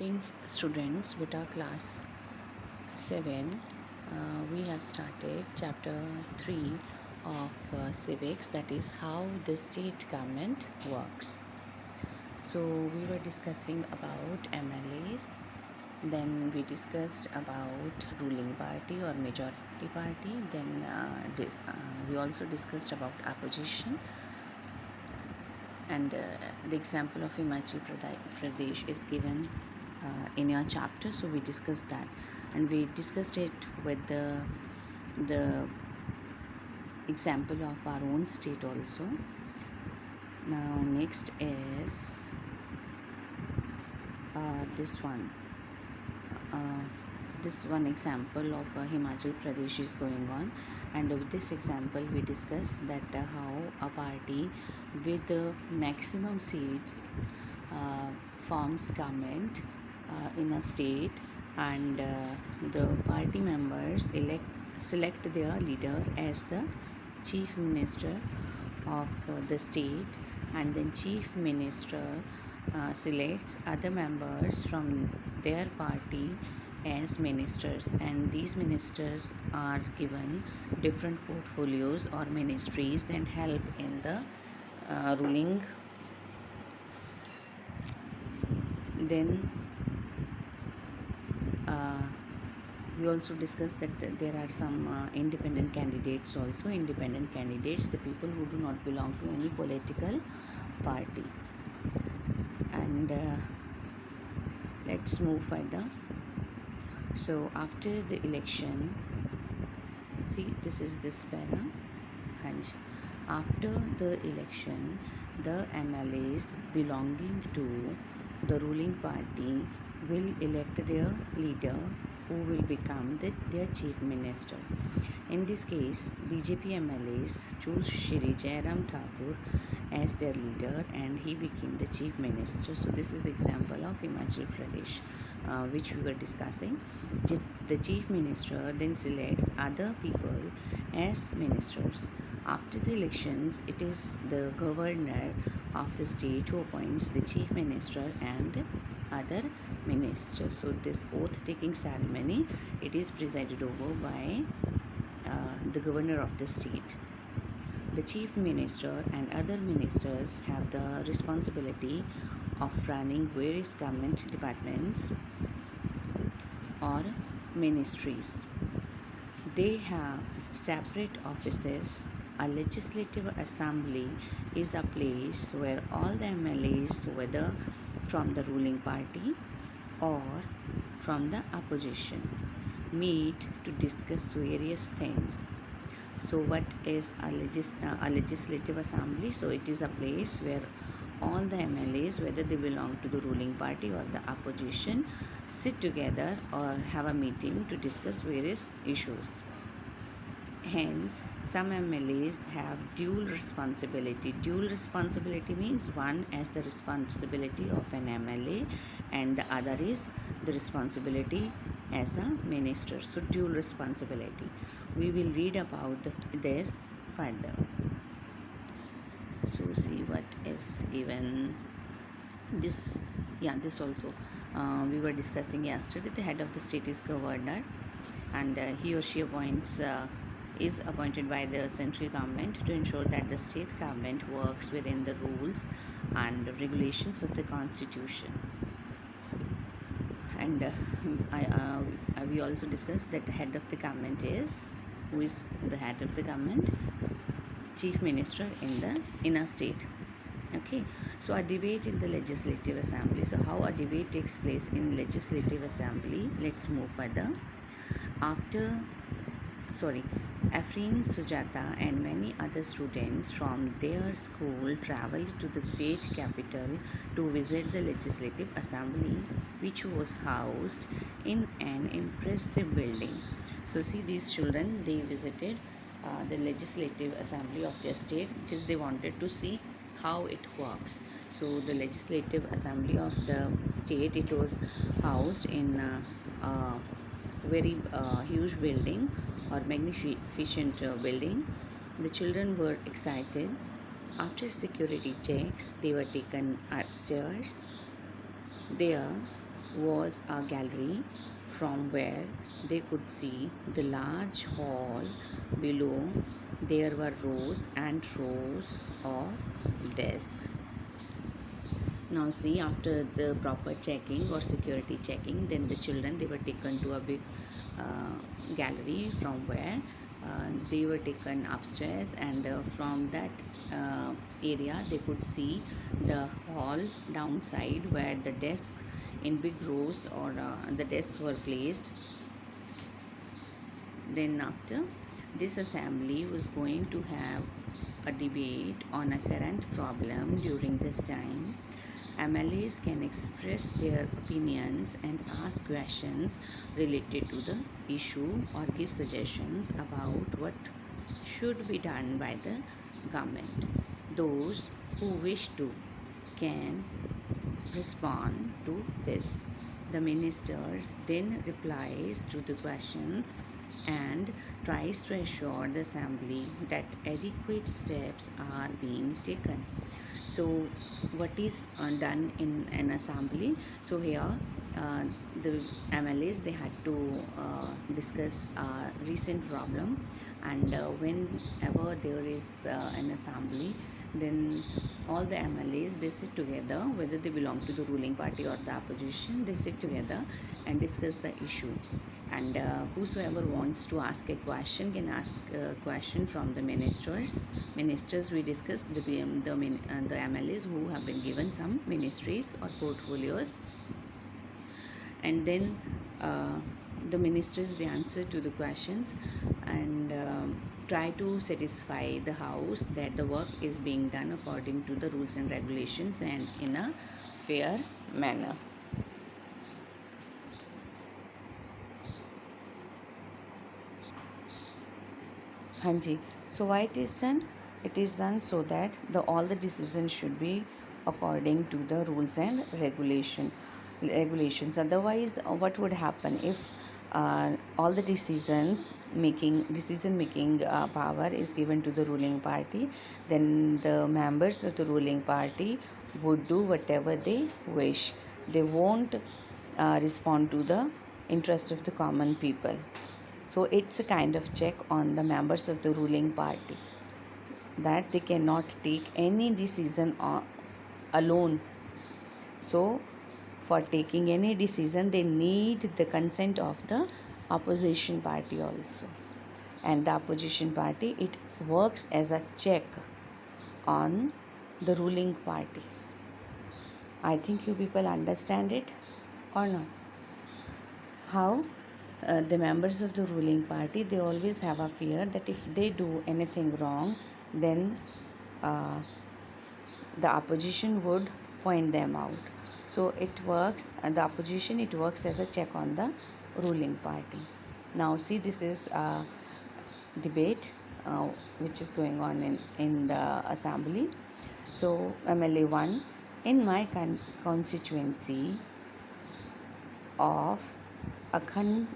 Greetings, students. With our class 7, we have started chapter 3 of civics, that is how the state government works. So we were discussing about MLAs, then we discussed about ruling party or majority party, then we also discussed about opposition, and the example of Himachal Pradesh is given in your chapter, so we discussed that, and we discussed it with the example of our own state also. Now next is this one. This one example of Himachal Pradesh is going on, and with this example we discussed that how a party with maximum seats forms government in a state, and the party members select their leader as the chief minister of the state, and then chief minister selects other members from their party as ministers, and these ministers are given different portfolios or ministries and help in the ruling. Then we also discussed that there are some independent candidates also. Independent candidates, the people who do not belong to any political party. And let's move further. So after the election, see, this is this para, and after the election, the MLAs belonging to the ruling party will elect their leader, who will become their chief minister. In this case, BJP MLAs choose Shri Jairam Thakur as their leader, and he became the chief minister. So this is example of Himachal Pradesh, which we were discussing. The chief minister then selects other people as ministers. After the elections, it is the governor of the state who appoints the chief minister and other ministers. So this oath taking ceremony, it is presided over by the governor of the state. The chief minister and other ministers have the responsibility of running various government departments or ministries. They have separate offices. A legislative assembly is a place where all the MLAs, whether from the ruling party or from the opposition, meet to discuss various things. So what is a legislative assembly? So it is a place where all the MLAs, whether they belong to the ruling party or the opposition, sit together or have a meeting to discuss various issues. Hence, some MLAs have dual responsibility. Dual responsibility means one has the responsibility of an MLA, and the other is the responsibility as a minister. So dual responsibility. We will read about this further. So see what is given. This also we were discussing yesterday. The head of the state is governor, and he or she is appointed by the central government to ensure that the state government works within the rules and regulations of the constitution. And we also discussed that the head of the government is, who is the head of the government? Chief minister in a state. Okay, so a debate in the legislative assembly. So how a debate takes place in legislative assembly? Let's move further. Afreen, Sujata and many other students from their school traveled to the state capital to visit the legislative assembly, which was housed in an impressive building. So see, these children, they visited the legislative assembly of their state because they wanted to see how it works. So the legislative assembly of the state, it was housed in a very huge building or magnificent building. The children were excited. After security checks, they were taken upstairs. There, was a gallery from where they could see the large hall below. There were rows and rows of desks. Now see, after the proper checking or security checking, then the children, they were taken to a big gallery from where they were taken upstairs, and from that area they could see the hall downside where the desks in big rows, or the desks were placed. Then after this assembly was going to have a debate on a current problem. During this time, MLAs can express their opinions and ask questions related to the issue, or give suggestions about what should be done by the government. Those who wish to can respond to this. The ministers then replies to the questions and tries to assure the assembly that adequate steps are being taken. So what is done in an assembly? So here the MLAs, they had to discuss a recent problem, and whenever there is an assembly, then all the MLAs, they sit together, whether they belong to the ruling party or the opposition, they sit together and discuss the issue. And whosoever wants to ask a question can ask a question from the ministers. We discuss the MLAs who have been given some ministries or portfolios, and then the ministers, they answer to the questions, and try to satisfy the house that the work is being done according to the rules and regulations and in a fair manner. Hanji. So why it is done? It is done so that all the decisions should be according to the rules and regulations. Otherwise, what would happen if all the decision making power is given to the ruling party? Then the members of the ruling party would do whatever they wish. They won't respond to the interest of the common people. So it's a kind of check on the members of the ruling party, that they cannot take any decision alone. So for taking any decision, they need the consent of the opposition party also. And the opposition party, it works as a check on the ruling party. I think you people understand it or not? How the members of the ruling party, they always have a fear that if they do anything wrong, then the opposition would point them out. So it works, the opposition, it works as a check on the ruling party. Now see, this is a debate which is going on in the assembly. So MLA 1, in my constituency of Akhan,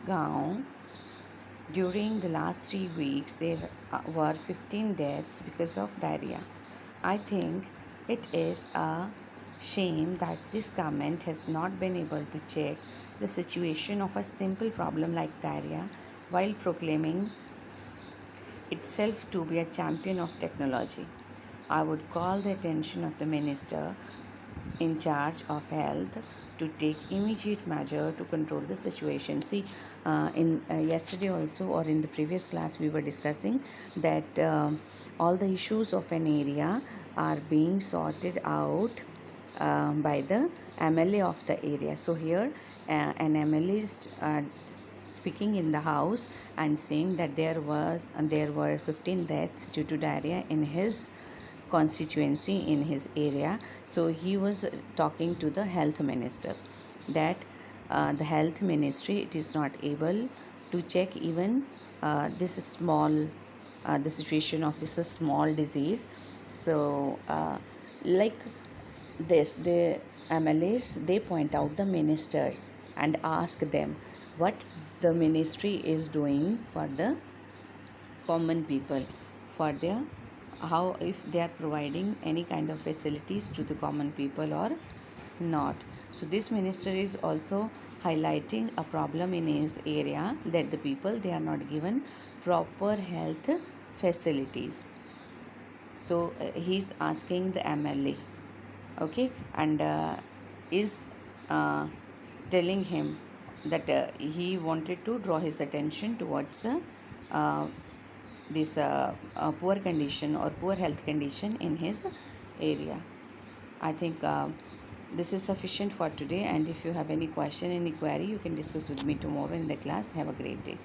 during the last 3 weeks, there were 15 deaths because of diarrhea. I think it is a shame that this government has not been able to check the situation of a simple problem like diarrhea, while proclaiming itself to be a champion of technology. I would call the attention of the minister in charge of health to take immediate measure to control the situation. See, in yesterday also, or in the previous class, we were discussing that all the issues of an area are being sorted out by the MLA of the area. So here an MLA is speaking in the house and saying that there were 15 deaths due to diarrhea in his constituency, in his area. So he was talking to the health minister that the health ministry, it is not able to check even this small the situation of this small disease. So like this, the MLAs, they point out the ministers and ask them what the ministry is doing for the common people, for their how, if they are providing any kind of facilities to the common people or not. So this minister is also highlighting a problem in his area, that the people, they are not given proper health facilities. So he's asking the MLA, okay, and is uh, telling him that he wanted to draw his attention towards the uh, this poor condition or poor health condition in his area. I think this is sufficient for today, and if you have any question, any query, you can discuss with me tomorrow in the class. Have a great day.